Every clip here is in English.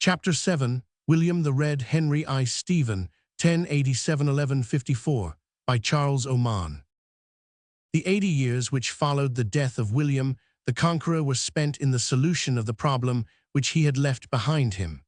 Chapter 7, William the Red, Henry I. Stephen, 1087–1154, by Charles Oman. The 80 years which followed the death of William the Conqueror were spent in the solution of the problem which he had left behind him.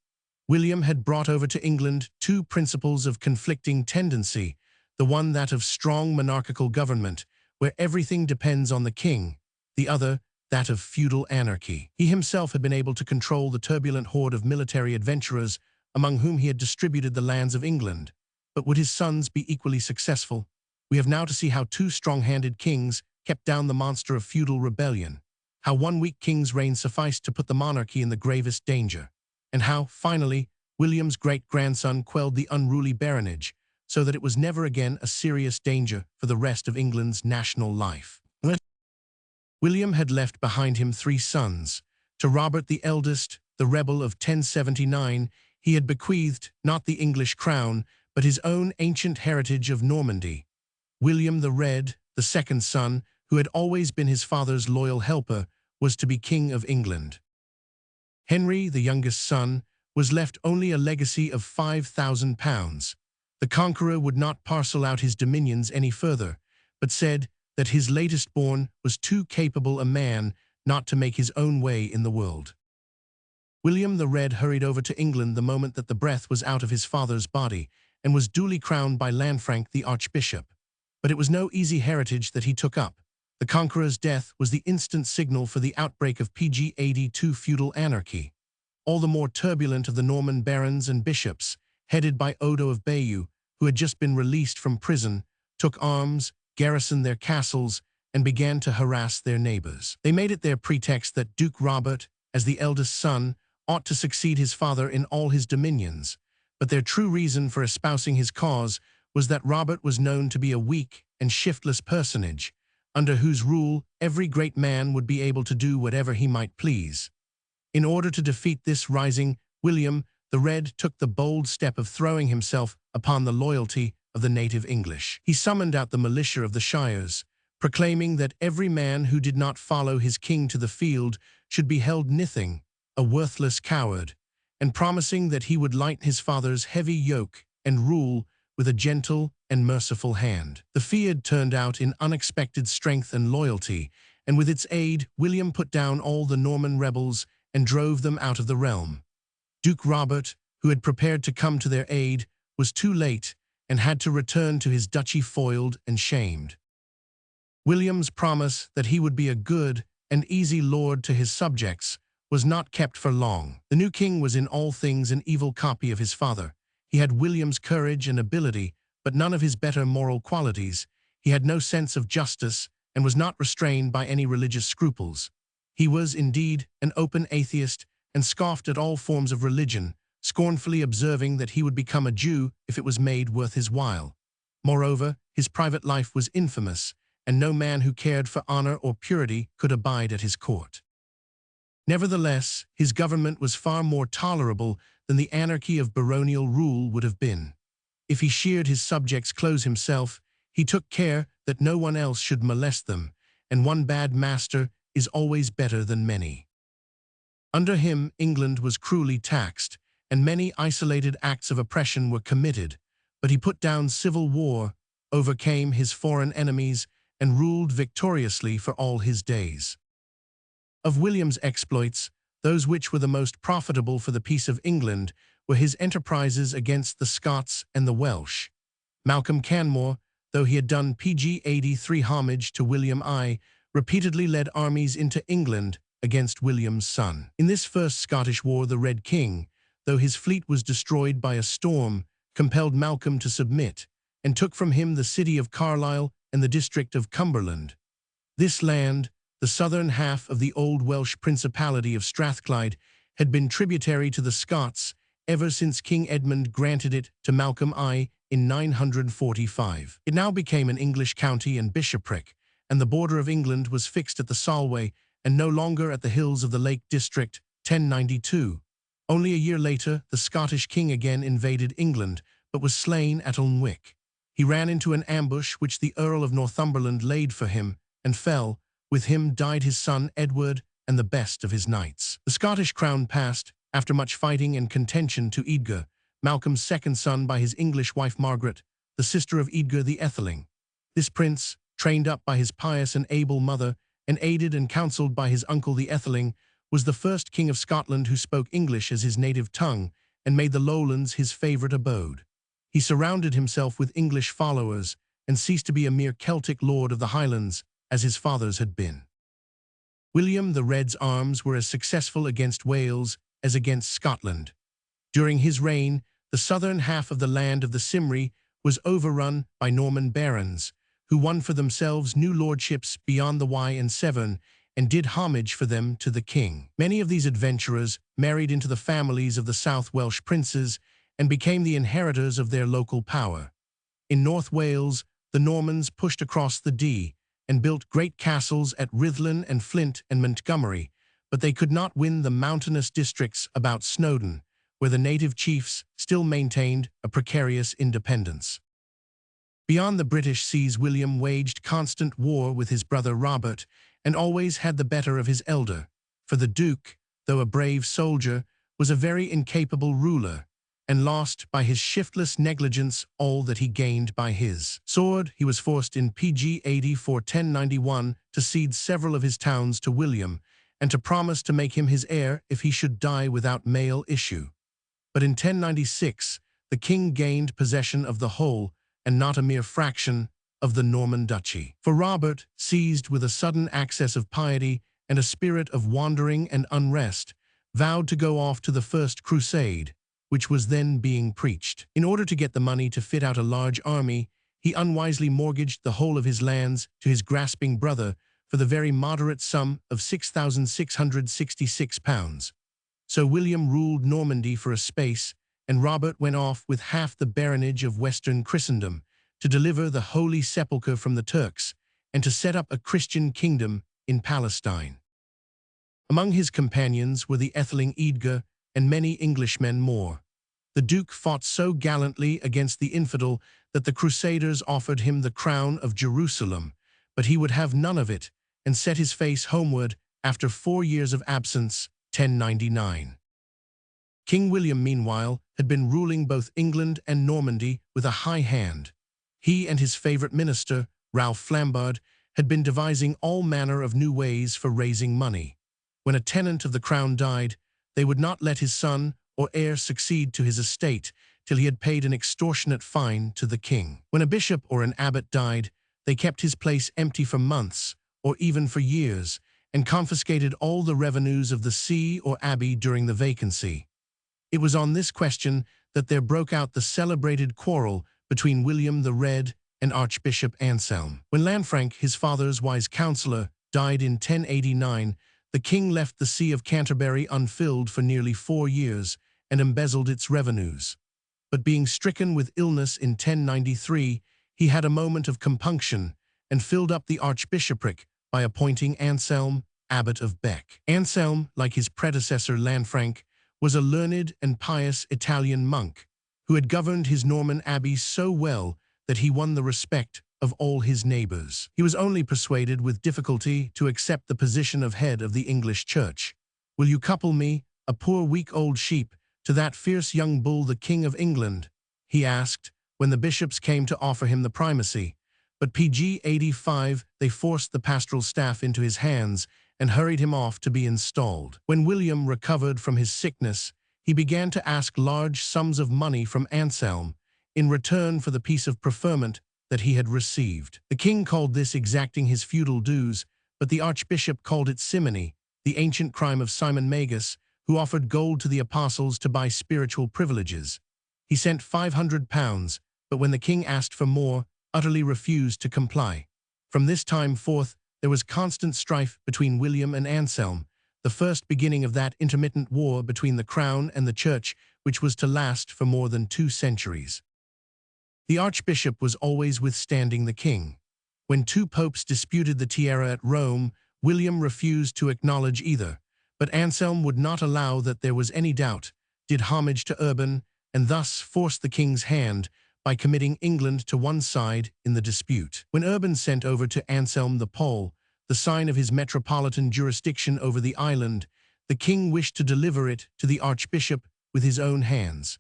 William had brought over to England two principles of conflicting tendency, the one that of strong monarchical government, where everything depends on the king, the other that of feudal anarchy. He himself had been able to control the turbulent horde of military adventurers among whom he had distributed the lands of England. But would his sons be equally successful? We have now to see how two strong-handed kings kept down the monster of feudal rebellion, how one weak king's reign sufficed to put the monarchy in the gravest danger, and how, finally, William's great-grandson quelled the unruly baronage, so that it was never again a serious danger for the rest of England's national life. William had left behind him three sons. To Robert the eldest, the rebel of 1079, he had bequeathed not the English crown, but his own ancient heritage of Normandy. William the Red, the second son, who had always been his father's loyal helper, was to be King of England. Henry, the youngest son, was left only a legacy of £5,000. The Conqueror would not parcel out his dominions any further, but said that his latest born was too capable a man not to make his own way in the world. William the Red hurried over to England the moment that the breath was out of his father's body, and was duly crowned by Lanfranc the Archbishop. But it was no easy heritage that he took up. The Conqueror's death was the instant signal for the outbreak of PG 82 feudal anarchy. All the more turbulent of the Norman barons and bishops, headed by Odo of Bayeux, who had just been released from prison, took arms, garrisoned their castles, and began to harass their neighbors. They made it their pretext that Duke Robert, as the eldest son, ought to succeed his father in all his dominions, but their true reason for espousing his cause was that Robert was known to be a weak and shiftless personage, under whose rule every great man would be able to do whatever he might please. In order to defeat this rising, William the Red took the bold step of throwing himself upon the loyalty of the native English. He summoned out the militia of the shires, proclaiming that every man who did not follow his king to the field should be held nithing, a worthless coward, and promising that he would lighten his father's heavy yoke and rule with a gentle and merciful hand. The field turned out in unexpected strength and loyalty, and with its aid, William put down all the Norman rebels and drove them out of the realm. Duke Robert, who had prepared to come to their aid, was too late and had to return to his duchy foiled and shamed. William's promise that he would be a good and easy lord to his subjects was not kept for long. The new king was in all things an evil copy of his father. He had William's courage and ability, but none of his better moral qualities. He had no sense of justice and was not restrained by any religious scruples. He was, indeed, an open atheist and scoffed at all forms of religion, scornfully observing that he would become a Jew if it was made worth his while. Moreover, his private life was infamous, and no man who cared for honor or purity could abide at his court. Nevertheless, his government was far more tolerable than the anarchy of baronial rule would have been. If he sheared his subjects' clothes himself, he took care that no one else should molest them, and one bad master is always better than many. Under him, England was cruelly taxed, and many isolated acts of oppression were committed, but he put down civil war, overcame his foreign enemies, and ruled victoriously for all his days. Of William's exploits, those which were the most profitable for the peace of England were his enterprises against the Scots and the Welsh. Malcolm Canmore, though he had done PG 83 homage to William I, repeatedly led armies into England against William's son. In this first Scottish war, the Red King, though his fleet was destroyed by a storm, compelled Malcolm to submit, and took from him the city of Carlisle and the district of Cumberland. This land, the southern half of the old Welsh Principality of Strathclyde, had been tributary to the Scots ever since King Edmund granted it to Malcolm I in 945. It now became an English county and bishopric, and the border of England was fixed at the Solway and no longer at the hills of the Lake District, 1092. Only a year later, the Scottish king again invaded England, but was slain at Alnwick. He ran into an ambush which the Earl of Northumberland laid for him, and fell. With him died his son Edward and the best of his knights. The Scottish crown passed after much fighting and contention, to Edgar, Malcolm's second son by his English wife Margaret, the sister of Edgar the Etheling. This prince, trained up by his pious and able mother, and aided and counselled by his uncle the Etheling, was the first king of Scotland who spoke English as his native tongue and made the lowlands his favourite abode. He surrounded himself with English followers and ceased to be a mere Celtic lord of the Highlands, as his fathers had been. William the Red's arms were as successful against Wales as against Scotland. During his reign, the southern half of the land of the Cymry was overrun by Norman barons, who won for themselves new lordships beyond the Wye and Severn and did homage for them to the king. Many of these adventurers married into the families of the South Welsh princes and became the inheritors of their local power. In North Wales, the Normans pushed across the Dee and built great castles at Rhuddlan and Flint and Montgomery, but they could not win the mountainous districts about Snowdon, where the native chiefs still maintained a precarious independence. Beyond the British seas, William waged constant war with his brother Robert, and always had the better of his elder, for the Duke, though a brave soldier, was a very incapable ruler, and lost by his shiftless negligence all that he gained by his sword. He was forced in PG 80 for 1091 to cede several of his towns to William, and to promise to make him his heir if he should die without male issue. But in 1096, the king gained possession of the whole, and not a mere fraction, of the Norman duchy. For Robert, seized with a sudden access of piety and a spirit of wandering and unrest, vowed to go off to the First Crusade, which was then being preached. In order to get the money to fit out a large army, he unwisely mortgaged the whole of his lands to his grasping brother for the very moderate sum of £6,666. So William ruled Normandy for a space, and Robert went off with half the baronage of Western Christendom to deliver the Holy Sepulchre from the Turks and to set up a Christian kingdom in Palestine. Among his companions were the Etheling Edgar and many Englishmen more. The Duke fought so gallantly against the infidel that the Crusaders offered him the crown of Jerusalem, but he would have none of it and set his face homeward after 4 years of absence, 1099. King William, meanwhile, had been ruling both England and Normandy with a high hand. He and his favourite minister, Ralph Flambard, had been devising all manner of new ways for raising money. When a tenant of the crown died, they would not let his son or heir succeed to his estate till he had paid an extortionate fine to the king. When a bishop or an abbot died, they kept his place empty for months, or even for years, and confiscated all the revenues of the see or abbey during the vacancy. It was on this question that there broke out the celebrated quarrel between William the Red and Archbishop Anselm. When Lanfranc, his father's wise counsellor, died in 1089, the king left the See of Canterbury unfilled for nearly 4 years and embezzled its revenues. But being stricken with illness in 1093, he had a moment of compunction and filled up the archbishopric by appointing Anselm, abbot of Bec. Anselm, like his predecessor Lanfranc, was a learned and pious Italian monk who had governed his Norman abbey so well that he won the respect of all his neighbours. He was only persuaded with difficulty to accept the position of head of the English Church. "Will you couple me, a poor weak old sheep, to that fierce young bull, the King of England?" he asked, when the bishops came to offer him the primacy. But PG 85, they forced the pastoral staff into his hands and hurried him off to be installed. When William recovered from his sickness, he began to ask large sums of money from Anselm in return for the piece of preferment that he had received. The king called this exacting his feudal dues, but the archbishop called it simony, the ancient crime of Simon Magus, who offered gold to the apostles to buy spiritual privileges. He sent £500, but when the king asked for more, utterly refused to comply. From this time forth, there was constant strife between William and Anselm, the first beginning of that intermittent war between the crown and the church which was to last for more than 2 centuries. The archbishop was always withstanding the king. When 2 popes disputed the tiara at Rome, William refused to acknowledge either, but Anselm would not allow that there was any doubt, did homage to Urban, and thus forced the king's hand by committing England to one side in the dispute. When Urban sent over to Anselm the pole, the sign of his metropolitan jurisdiction over the island, the king wished to deliver it to the archbishop with his own hands.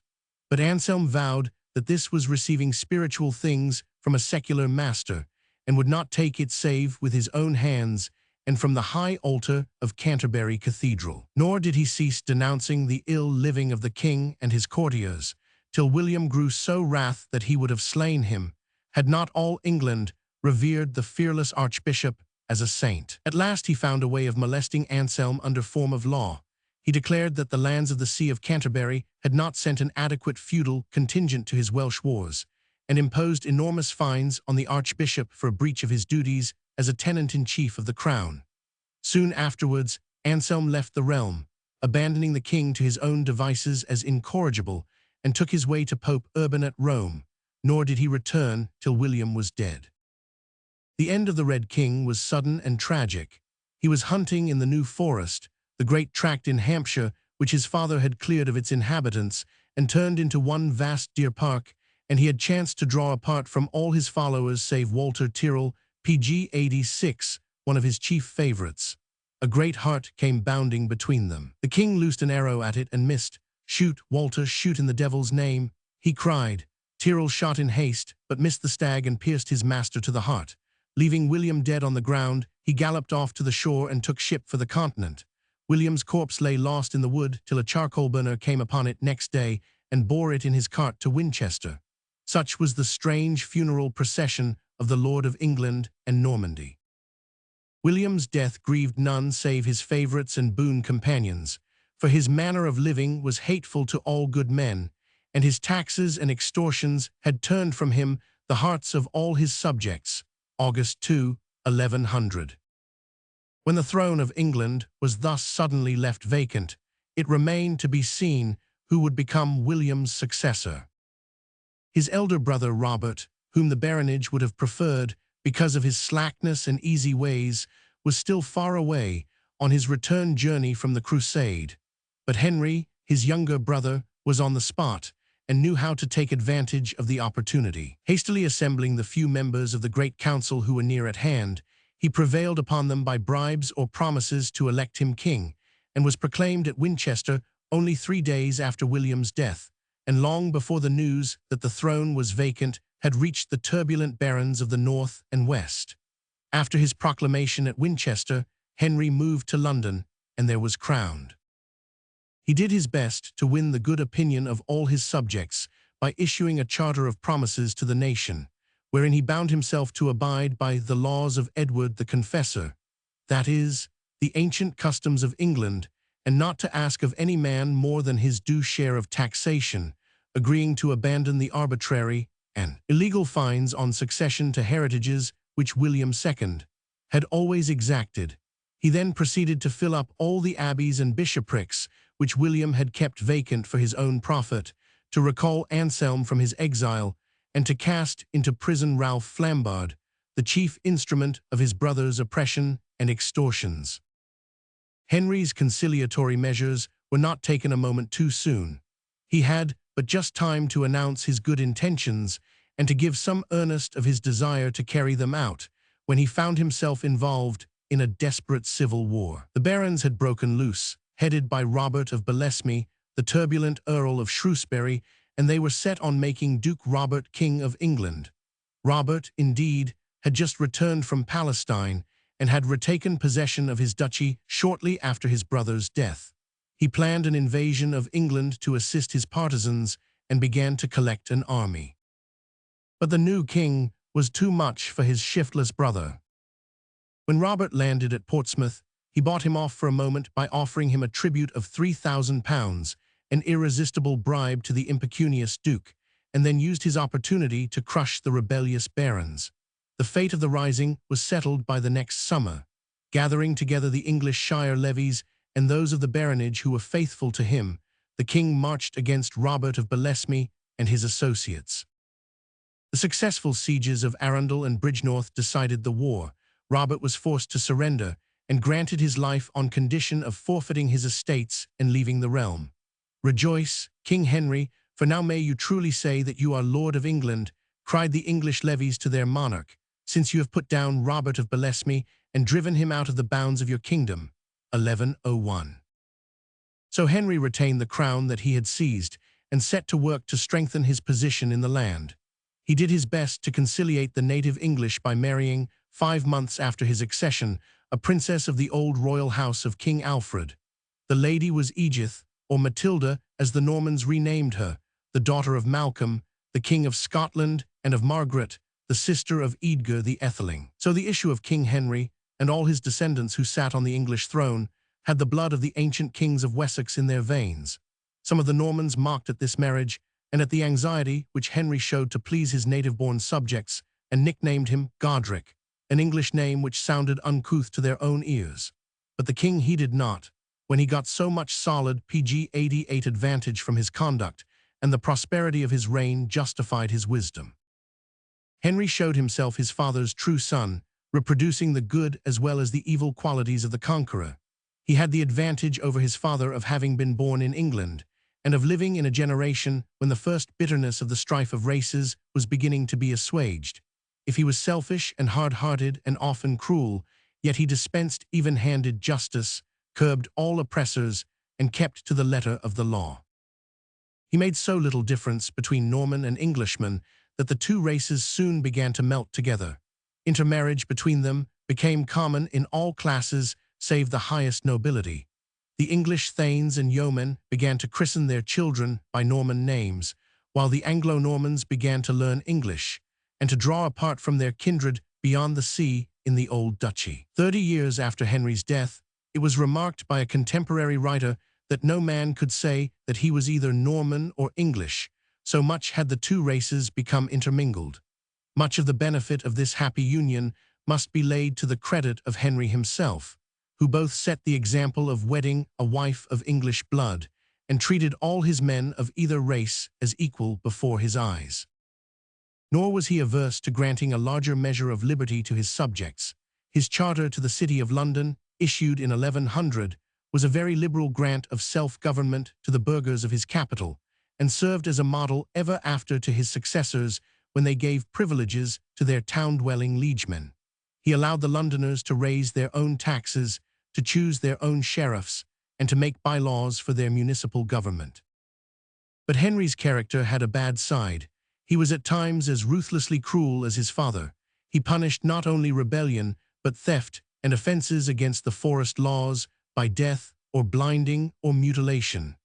But Anselm vowed that this was receiving spiritual things from a secular master, and would not take it save with his own hands and from the high altar of Canterbury Cathedral. Nor did he cease denouncing the ill living of the king and his courtiers, till William grew so wrath that he would have slain him, had not all England revered the fearless archbishop as a saint. At last he found a way of molesting Anselm under form of law. He declared that the lands of the See of Canterbury had not sent an adequate feudal contingent to his Welsh wars, and imposed enormous fines on the archbishop for a breach of his duties as a tenant-in-chief of the crown. Soon afterwards, Anselm left the realm, abandoning the king to his own devices as incorrigible, and took his way to Pope Urban at Rome, nor did he return till William was dead. The end of the Red King was sudden and tragic. He was hunting in the New Forest, the great tract in Hampshire which his father had cleared of its inhabitants and turned into one vast deer park, and he had chanced to draw apart from all his followers save Walter Tyrrell, PG 86, one of his chief favorites. A great hart came bounding between them. The king loosed an arrow at it and missed. "Shoot, Walter, shoot in the devil's name," he cried. Tyrrell shot in haste, but missed the stag and pierced his master to the heart. Leaving William dead on the ground, he galloped off to the shore and took ship for the continent. William's corpse lay lost in the wood till a charcoal burner came upon it next day and bore it in his cart to Winchester. Such was the strange funeral procession of the Lord of England and Normandy. William's death grieved none save his favourites and boon companions, for his manner of living was hateful to all good men, and his taxes and extortions had turned from him the hearts of all his subjects. August 2, 1100. When the throne of England was thus suddenly left vacant, it remained to be seen who would become William's successor. His elder brother Robert, whom the baronage would have preferred because of his slackness and easy ways, was still far away on his return journey from the crusade. But Henry, his younger brother, was on the spot and knew how to take advantage of the opportunity. Hastily assembling the few members of the great council who were near at hand, he prevailed upon them by bribes or promises to elect him king, and was proclaimed at Winchester only 3 days after William's death, and long before the news that the throne was vacant had reached the turbulent barons of the north and west. After his proclamation at Winchester, Henry moved to London, and there was crowned. He did his best to win the good opinion of all his subjects by issuing a charter of promises to the nation, wherein he bound himself to abide by the laws of Edward the Confessor, that is, the ancient customs of England, and not to ask of any man more than his due share of taxation, agreeing to abandon the arbitrary and illegal fines on succession to heritages which William II had always exacted. He then proceeded to fill up all the abbeys and bishoprics which William had kept vacant for his own profit, to recall Anselm from his exile, and to cast into prison Ralph Flambard, the chief instrument of his brother's oppression and extortions. Henry's conciliatory measures were not taken a moment too soon. He had but just time to announce his good intentions and to give some earnest of his desire to carry them out, when he found himself involved in a desperate civil war. The barons had broken loose, headed by Robert of Belesme, the turbulent Earl of Shrewsbury, and they were set on making Duke Robert King of England. Robert, indeed, had just returned from Palestine and had retaken possession of his duchy shortly after his brother's death. He planned an invasion of England to assist his partisans and began to collect an army. But the new king was too much for his shiftless brother. When Robert landed at Portsmouth, he bought him off for a moment by offering him a tribute of £3,000, an irresistible bribe to the impecunious duke, and then used his opportunity to crush the rebellious barons. The fate of the rising was settled by the next summer. Gathering together the English shire levies and those of the baronage who were faithful to him, the king marched against Robert of Belesme and his associates. The successful sieges of Arundel and Bridgenorth decided the war. Robert was forced to surrender and granted his life on condition of forfeiting his estates and leaving the realm. "Rejoice, King Henry, for now may you truly say that you are Lord of England," cried the English levies to their monarch, "since you have put down Robert of Belesme and driven him out of the bounds of your kingdom." 1101. So Henry retained the crown that he had seized and set to work to strengthen his position in the land. He did his best to conciliate the native English by marrying, 5 months after his accession, a princess of the old royal house of King Alfred. The lady was Edith, or Matilda, as the Normans renamed her, the daughter of Malcolm, the King of Scotland, and of Margaret, the sister of Edgar the Etheling. So the issue of King Henry, and all his descendants who sat on the English throne, had the blood of the ancient kings of Wessex in their veins. Some of the Normans mocked at this marriage, and at the anxiety which Henry showed to please his native-born subjects, and nicknamed him Godric, an English name which sounded uncouth to their own ears. But the king heeded not, when he got so much solid pg-88 advantage from his conduct, and the prosperity of his reign justified his wisdom. Henry showed himself his father's true son, reproducing the good as well as the evil qualities of the conqueror. He had the advantage over his father of having been born in England, and of living in a generation when the first bitterness of the strife of races was beginning to be assuaged. If he was selfish and hard-hearted and often cruel, yet he dispensed even-handed justice, curbed all oppressors, and kept to the letter of the law. He made so little difference between Norman and Englishman that the two races soon began to melt together. Intermarriage between them became common in all classes save the highest nobility. The English thanes and yeomen began to christen their children by Norman names, while the Anglo-Normans began to learn English and to draw apart from their kindred beyond the sea in the old duchy. 30 years after Henry's death, it was remarked by a contemporary writer that no man could say that he was either Norman or English, so much had the two races become intermingled. Much of the benefit of this happy union must be laid to the credit of Henry himself, who both set the example of wedding a wife of English blood and treated all his men of either race as equal before his eyes. Nor was he averse to granting a larger measure of liberty to his subjects. His charter to the city of London, issued in 1100, was a very liberal grant of self-government to the burghers of his capital, and served as a model ever after to his successors when they gave privileges to their town-dwelling liegemen. He allowed the Londoners to raise their own taxes, to choose their own sheriffs, and to make bylaws for their municipal government. But Henry's character had a bad side. He was at times as ruthlessly cruel as his father. He punished not only rebellion, but theft and offenses against the forest laws by death or blinding or mutilation.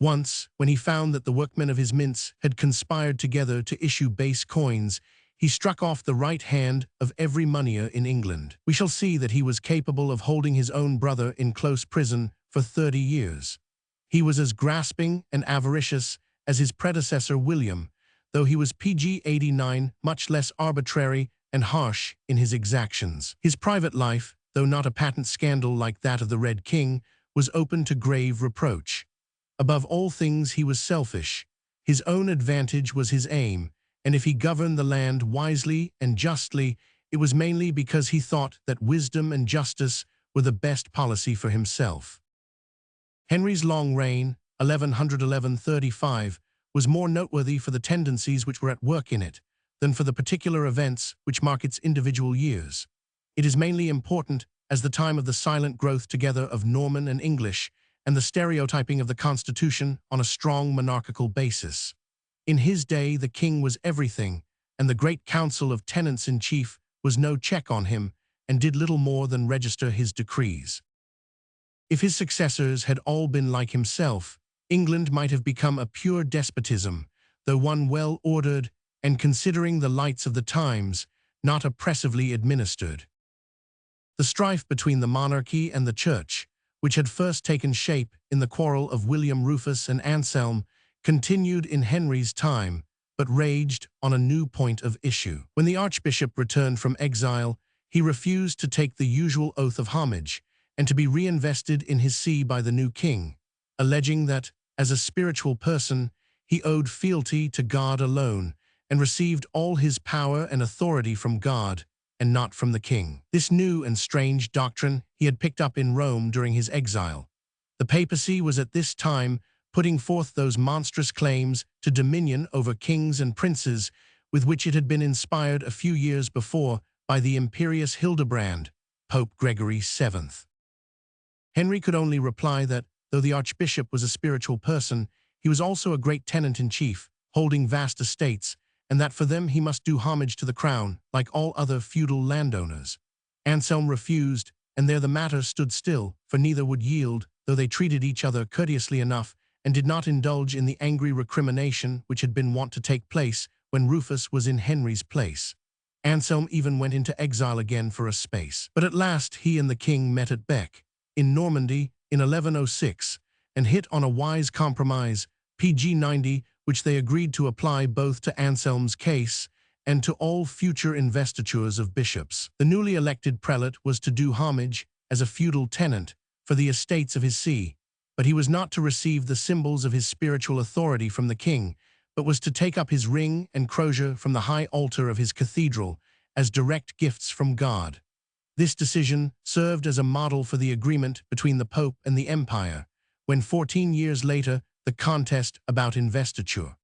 Once, when he found that the workmen of his mints had conspired together to issue base coins, he struck off the right hand of every moneyer in England. We shall see that he was capable of holding his own brother in close prison for 30 years. He was as grasping and avaricious as his predecessor William, though he was pg-89 much less arbitrary and harsh in his exactions. His private life, though not a patent scandal like that of the Red King, was open to grave reproach. Above all things he was selfish. His own advantage was his aim, and if he governed the land wisely and justly, it was mainly because he thought that wisdom and justice were the best policy for himself. Henry's long reign, 1100–1135, was more noteworthy for the tendencies which were at work in it than for the particular events which mark its individual years. It is mainly important as the time of the silent growth together of Norman and English and the stereotyping of the Constitution on a strong monarchical basis. In his day, the king was everything, and the great council of tenants-in-chief was no check on him and did little more than register his decrees. If his successors had all been like himself, England might have become a pure despotism, though one well-ordered and, considering the lights of the times, not oppressively administered. The strife between the monarchy and the church, which had first taken shape in the quarrel of William Rufus and Anselm, continued in Henry's time, but raged on a new point of issue. When the archbishop returned from exile, he refused to take the usual oath of homage and to be reinvested in his see by the new king, alleging that, as a spiritual person, he owed fealty to God alone and received all his power and authority from God and not from the king. This new and strange doctrine he had picked up in Rome during his exile. The papacy was at this time putting forth those monstrous claims to dominion over kings and princes with which it had been inspired a few years before by the imperious Hildebrand, Pope Gregory VII. Henry could only reply that though the archbishop was a spiritual person, he was also a great tenant-in-chief, holding vast estates, and that for them he must do homage to the crown, like all other feudal landowners. Anselm refused, and there the matter stood still, for neither would yield, though they treated each other courteously enough, and did not indulge in the angry recrimination which had been wont to take place when Rufus was in Henry's place. Anselm even went into exile again for a space. But at last he and the king met at Bec, in Normandy, in 1106, and hit on a wise compromise, PG 90, which they agreed to apply both to Anselm's case and to all future investitures of bishops. The newly elected prelate was to do homage, as a feudal tenant, for the estates of his see, but he was not to receive the symbols of his spiritual authority from the king, but was to take up his ring and crozier from the high altar of his cathedral as direct gifts from God. This decision served as a model for the agreement between the Pope and the Empire, when 14 years later the contest about investiture,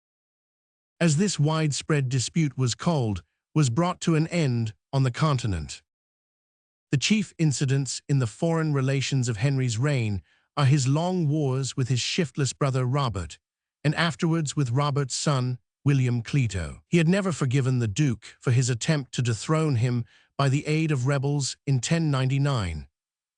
as this widespread dispute was called, was brought to an end on the continent. The chief incidents in the foreign relations of Henry's reign are his long wars with his shiftless brother Robert, and afterwards with Robert's son, William Clito. He had never forgiven the Duke for his attempt to dethrone him by the aid of rebels in 1099,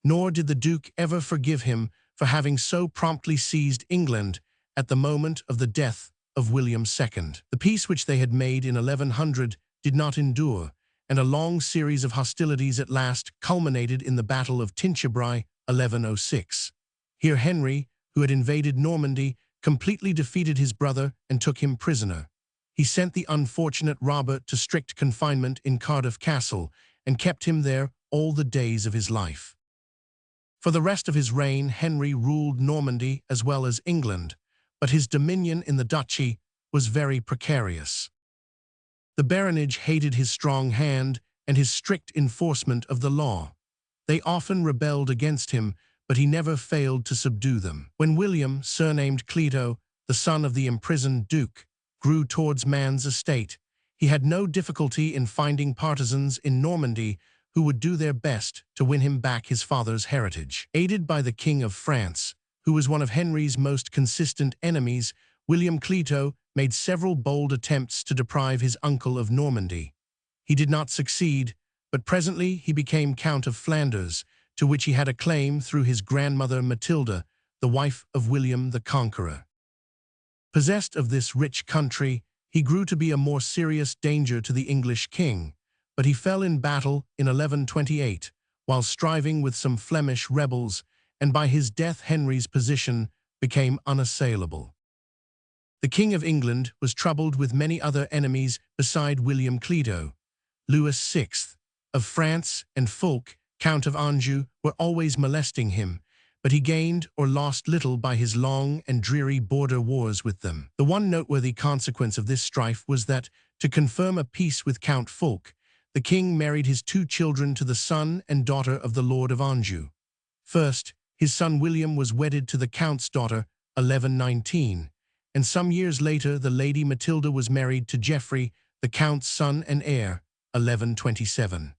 nor did the Duke ever forgive him for having so promptly seized England at the moment of the death of William II. The peace which they had made in 1100 did not endure, and a long series of hostilities at last culminated in the Battle of Tinchebrai, 1106. Here Henry, who had invaded Normandy, completely defeated his brother and took him prisoner. He sent the unfortunate Robert to strict confinement in Cardiff Castle and kept him there all the days of his life. For the rest of his reign, Henry ruled Normandy as well as England, but his dominion in the duchy was very precarious. The baronage hated his strong hand and his strict enforcement of the law. They often rebelled against him, but he never failed to subdue them. When William, surnamed Clito, the son of the imprisoned Duke, grew towards man's estate, he had no difficulty in finding partisans in Normandy who would do their best to win him back his father's heritage. Aided by the King of France, who was one of Henry's most consistent enemies, William Clito made several bold attempts to deprive his uncle of Normandy. He did not succeed, but presently he became Count of Flanders, to which he had a claim through his grandmother Matilda, the wife of William the Conqueror. Possessed of this rich country, he grew to be a more serious danger to the English king, but he fell in battle in 1128, while striving with some Flemish rebels, and by his death Henry's position became unassailable. The King of England was troubled with many other enemies beside William Clito. Louis VI of France and Fulk, Count of Anjou, were always molesting him, but he gained or lost little by his long and dreary border wars with them. The one noteworthy consequence of this strife was that, to confirm a peace with Count Fulk, the king married his two children to the son and daughter of the Lord of Anjou. First, his son William was wedded to the Count's daughter, 1119, and some years later the Lady Matilda was married to Geoffrey, the Count's son and heir, 1127.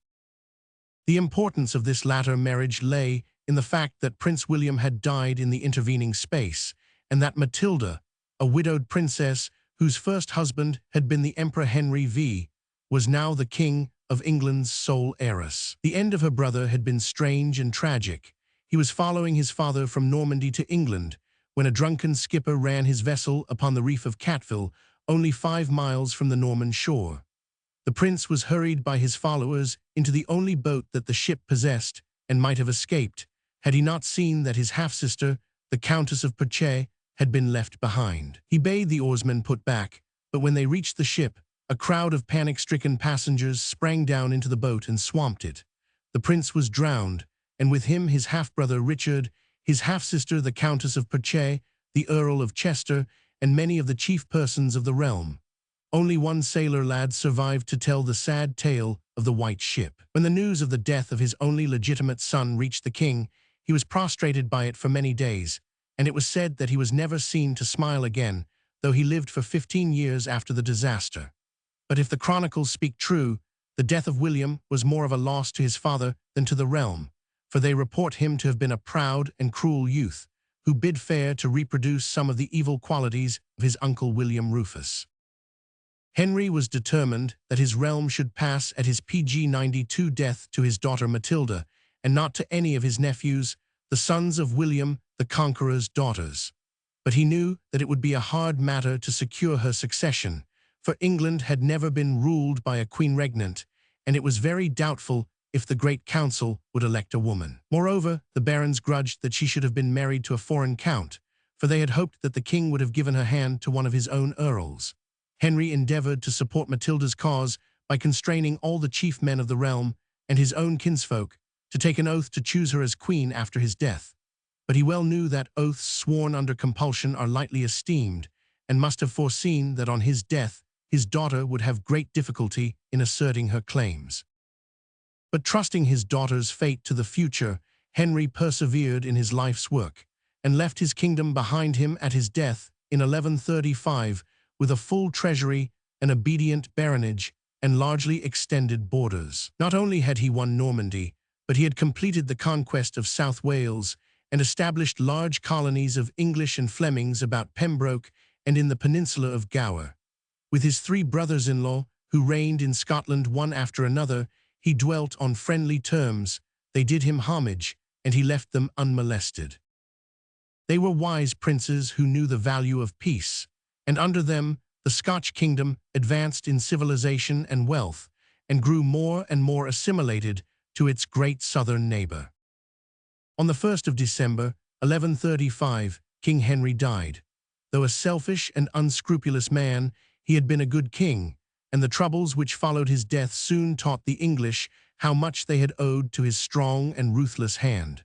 The importance of this latter marriage lay in the fact that Prince William had died in the intervening space, and that Matilda, a widowed princess whose first husband had been the Emperor Henry V, was now the King of England's sole heiress. The end of her brother had been strange and tragic. He was following his father from Normandy to England when a drunken skipper ran his vessel upon the reef of Catville, only 5 miles from the Norman shore. The prince was hurried by his followers into the only boat that the ship possessed and might have escaped, had he not seen that his half-sister, the Countess of Poitiers, had been left behind. He bade the oarsmen put back, but when they reached the ship, a crowd of panic-stricken passengers sprang down into the boat and swamped it. The prince was drowned, and with him his half-brother Richard, his half-sister the Countess of Poitiers, the Earl of Chester, and many of the chief persons of the realm. Only one sailor lad survived to tell the sad tale of the White Ship. When the news of the death of his only legitimate son reached the king, he was prostrated by it for many days, and it was said that he was never seen to smile again, though he lived for 15 years after the disaster. But if the chronicles speak true, the death of William was more of a loss to his father than to the realm, for they report him to have been a proud and cruel youth, who bid fair to reproduce some of the evil qualities of his uncle William Rufus. Henry was determined that his realm should pass at his PG-92 death to his daughter Matilda, and not to any of his nephews, the sons of William the Conqueror's daughters. But he knew that it would be a hard matter to secure her succession, for England had never been ruled by a queen regnant, and it was very doubtful if the Great Council would elect a woman. Moreover, the barons grudged that she should have been married to a foreign count, for they had hoped that the king would have given her hand to one of his own earls. Henry endeavored to support Matilda's cause by constraining all the chief men of the realm and his own kinsfolk to take an oath to choose her as queen after his death. But he well knew that oaths sworn under compulsion are lightly esteemed, and must have foreseen that on his death his daughter would have great difficulty in asserting her claims. But trusting his daughter's fate to the future, Henry persevered in his life's work, and left his kingdom behind him at his death in 1135 with a full treasury, an obedient baronage, and largely extended borders. Not only had he won Normandy, but he had completed the conquest of South Wales and established large colonies of English and Flemings about Pembroke and in the peninsula of Gower. With his 3 brothers-in-law, who reigned in Scotland one after another, he dwelt on friendly terms, they did him homage, and he left them unmolested. They were wise princes who knew the value of peace, and under them the Scotch kingdom advanced in civilization and wealth, and grew more and more assimilated to its great southern neighbor. On the 1st of December, 1135, King Henry died. Though a selfish and unscrupulous man, he had been a good king, and the troubles which followed his death soon taught the English how much they had owed to his strong and ruthless hand.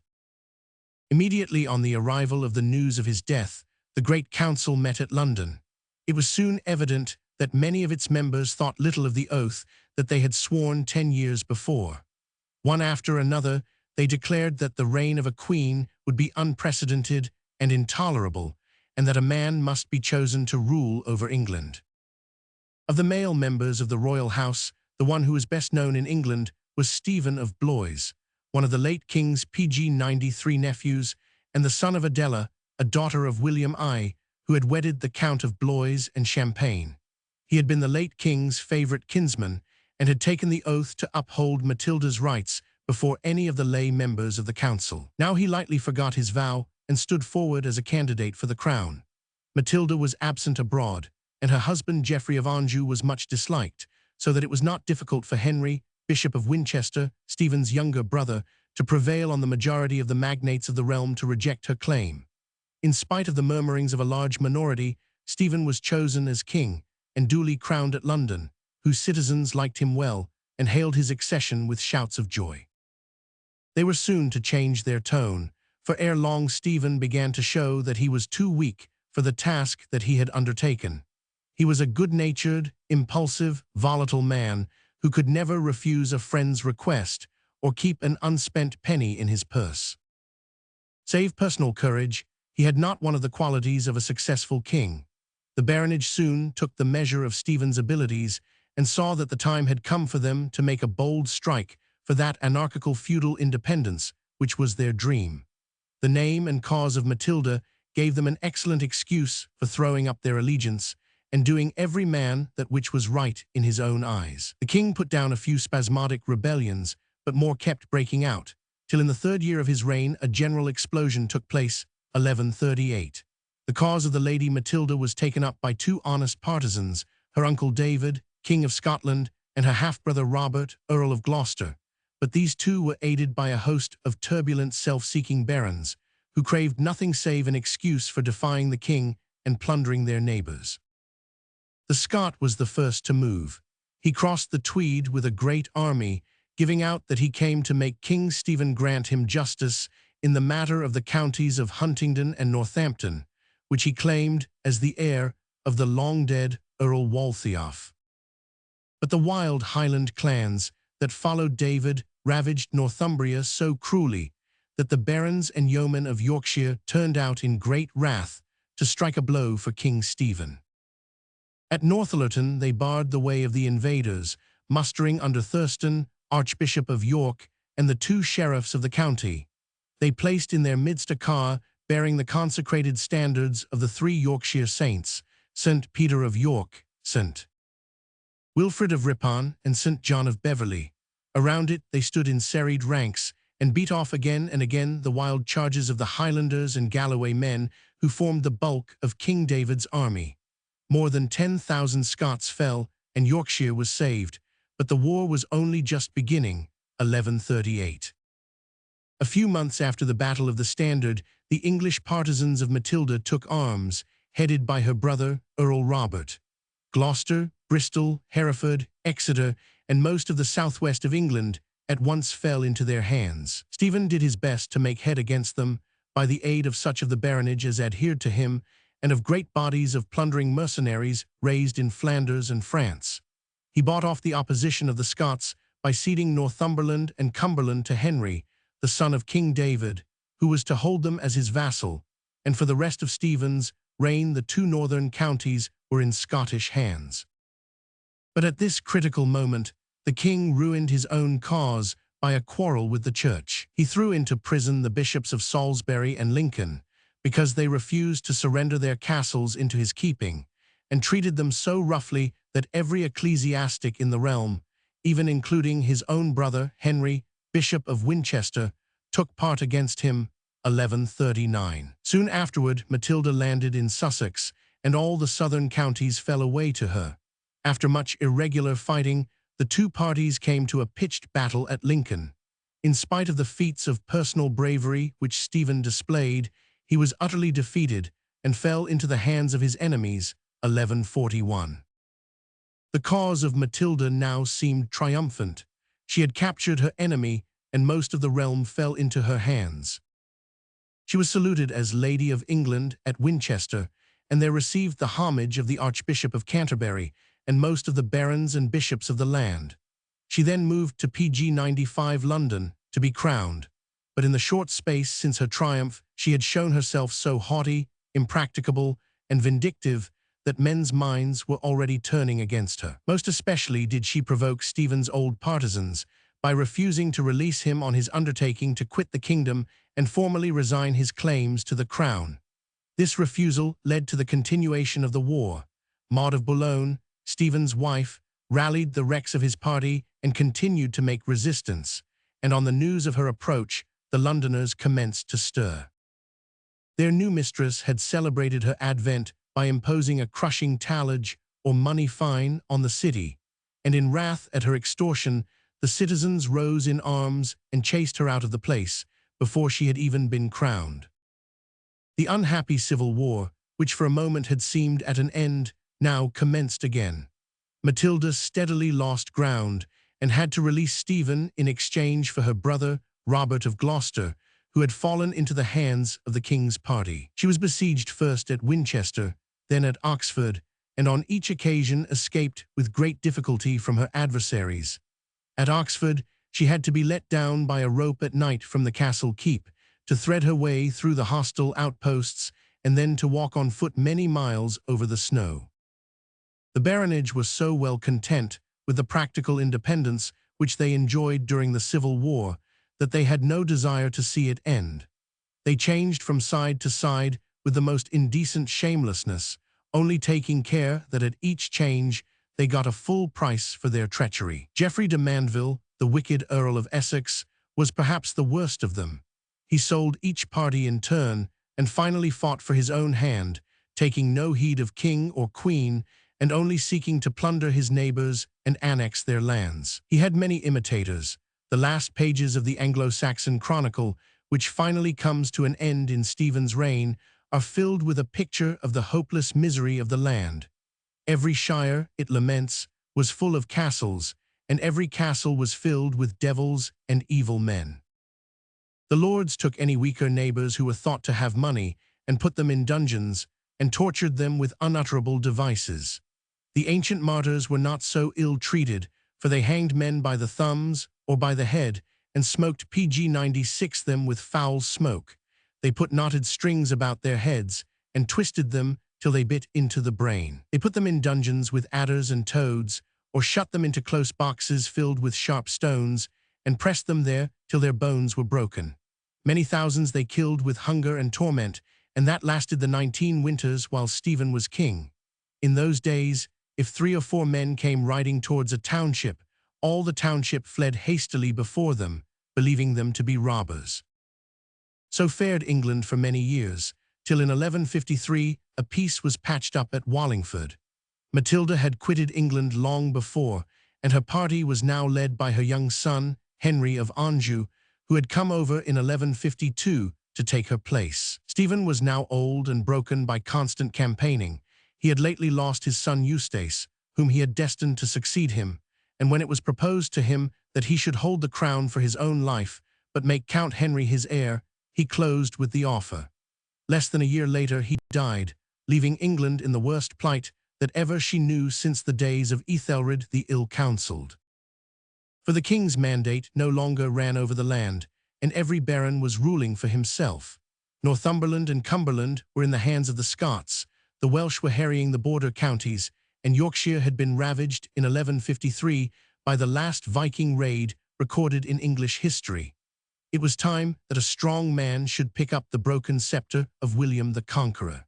Immediately on the arrival of the news of his death, the Great Council met at London. It was soon evident that many of its members thought little of the oath that they had sworn 10 years before. One after another, they declared that the reign of a queen would be unprecedented and intolerable, and that a man must be chosen to rule over England. Of the male members of the royal house, the one who was best known in England was Stephen of Blois, one of the late king's PG-93 nephews, and the son of Adela, a daughter of William I, who had wedded the Count of Blois and Champagne. He had been the late king's favorite kinsman, and had taken the oath to uphold Matilda's rights before any of the lay members of the council. Now he lightly forgot his vow and stood forward as a candidate for the crown. Matilda was absent abroad, and her husband Geoffrey of Anjou was much disliked, so that it was not difficult for Henry, Bishop of Winchester, Stephen's younger brother, to prevail on the majority of the magnates of the realm to reject her claim. In spite of the murmurings of a large minority, Stephen was chosen as king and duly crowned at London, whose citizens liked him well and hailed his accession with shouts of joy. They were soon to change their tone, for ere long Stephen began to show that he was too weak for the task that he had undertaken. He was a good-natured, impulsive, volatile man who could never refuse a friend's request or keep an unspent penny in his purse. Save personal courage, he had not one of the qualities of a successful king. The baronage soon took the measure of Stephen's abilities and saw that the time had come for them to make a bold strike for that anarchical feudal independence which was their dream. The name and cause of Matilda gave them an excellent excuse for throwing up their allegiance and doing every man that which was right in his own eyes. The king put down a few spasmodic rebellions, but more kept breaking out, till in the 3rd year of his reign a general explosion took place, 1138. The cause of the Lady Matilda was taken up by 2 honest partisans, her uncle David, King of Scotland, and her half-brother Robert, Earl of Gloucester. But these 2 were aided by a host of turbulent, self-seeking barons, who craved nothing save an excuse for defying the king and plundering their neighbors. The Scot was the first to move. He crossed the Tweed with a great army, giving out that he came to make King Stephen grant him justice in the matter of the counties of Huntingdon and Northampton, which he claimed as the heir of the long-dead Earl Waltheof. But the wild Highland clans that followed David ravaged Northumbria so cruelly that the barons and yeomen of Yorkshire turned out in great wrath to strike a blow for King Stephen. At Northallerton they barred the way of the invaders, mustering under Thurston, Archbishop of York, and the 2 sheriffs of the county. They placed in their midst a car bearing the consecrated standards of the three Yorkshire saints, St. Peter of York, St. Wilfrid of Ripon, and St. John of Beverley. Around it they stood in serried ranks, and beat off again and again the wild charges of the Highlanders and Galloway men who formed the bulk of King David's army. More than 10,000 Scots fell, and Yorkshire was saved, but the war was only just beginning, 1138. A few months after the Battle of the Standard, the English partisans of Matilda took arms, headed by her brother, Earl Robert. Gloucester, Bristol, Hereford, Exeter, and most of the southwest of England at once fell into their hands. Stephen did his best to make head against them by the aid of such of the baronage as adhered to him and of great bodies of plundering mercenaries raised in Flanders and France. He bought off the opposition of the Scots by ceding Northumberland and Cumberland to Henry, the son of King David, who was to hold them as his vassal, and for the rest of Stephen's reign the two northern counties were in Scottish hands. But at this critical moment, the king ruined his own cause by a quarrel with the church. He threw into prison the bishops of Salisbury and Lincoln, because they refused to surrender their castles into his keeping, and treated them so roughly that every ecclesiastic in the realm, even including his own brother Henry, Bishop of Winchester, took part against him, 1139. Soon afterward, Matilda landed in Sussex, and all the southern counties fell away to her. After much irregular fighting, the two parties came to a pitched battle at Lincoln. In spite of the feats of personal bravery which Stephen displayed, he was utterly defeated and fell into the hands of his enemies, 1141. The cause of Matilda now seemed triumphant. She had captured her enemy, and most of the realm fell into her hands. She was saluted as Lady of England at Winchester, and there received the homage of the Archbishop of Canterbury and most of the barons and bishops of the land. She then moved to PG 95 London to be crowned, but in the short space since her triumph she had shown herself so haughty, impracticable, and vindictive that men's minds were already turning against her. Most especially did she provoke Stephen's old partisans by refusing to release him on his undertaking to quit the kingdom and formally resign his claims to the crown. This refusal led to the continuation of the war. Maud of Boulogne, Stephen's wife, rallied the wrecks of his party and continued to make resistance, and on the news of her approach, the Londoners commenced to stir. Their new mistress had celebrated her advent by imposing a crushing tallage or money fine on the city, and in wrath at her extortion, the citizens rose in arms and chased her out of the place before she had even been crowned. The unhappy civil war, which for a moment had seemed at an end, now commenced again. Matilda steadily lost ground and had to release Stephen in exchange for her brother, Robert of Gloucester, who had fallen into the hands of the king's party. She was besieged first at Winchester, then at Oxford, and on each occasion escaped with great difficulty from her adversaries. At Oxford, she had to be let down by a rope at night from the castle keep, to thread her way through the hostile outposts, and then to walk on foot many miles over the snow. The baronage was so well content with the practical independence which they enjoyed during the Civil War that they had no desire to see it end. They changed from side to side with the most indecent shamelessness, only taking care that at each change they got a full price for their treachery. Geoffrey de Mandeville, the wicked Earl of Essex, was perhaps the worst of them. He sold each party in turn and finally fought for his own hand, taking no heed of king or queen and only seeking to plunder his neighbors and annex their lands. He had many imitators. The last pages of the Anglo-Saxon Chronicle, which finally comes to an end in Stephen's reign, are filled with a picture of the hopeless misery of the land. Every shire, it laments, was full of castles, and every castle was filled with devils and evil men. The lords took any weaker neighbors who were thought to have money and put them in dungeons and tortured them with unutterable devices. The ancient martyrs were not so ill-treated, for they hanged men by the thumbs or by the head and smoked PG 96 them with foul smoke. They put knotted strings about their heads and twisted them till they bit into the brain. They put them in dungeons with adders and toads, or shut them into close boxes filled with sharp stones, and pressed them there till their bones were broken. Many thousands they killed with hunger and torment, and that lasted the 19 winters while Stephen was king. In those days, if 3 or 4 men came riding towards a township, all the township fled hastily before them, believing them to be robbers. So fared England for many years, till in 1153 a peace was patched up at Wallingford. Matilda had quitted England long before, and her party was now led by her young son, Henry of Anjou, who had come over in 1152 to take her place. Stephen was now old and broken by constant campaigning. He had lately lost his son Eustace, whom he had destined to succeed him, and when it was proposed to him that he should hold the crown for his own life, but make Count Henry his heir, he closed with the offer. Less than a year later he died, leaving England in the worst plight that ever she knew since the days of Ethelred the ill-counselled. For the king's mandate no longer ran over the land, and every baron was ruling for himself. Northumberland and Cumberland were in the hands of the Scots, the Welsh were harrying the border counties, and Yorkshire had been ravaged in 1153 by the last Viking raid recorded in English history. It was time that a strong man should pick up the broken scepter of William the Conqueror.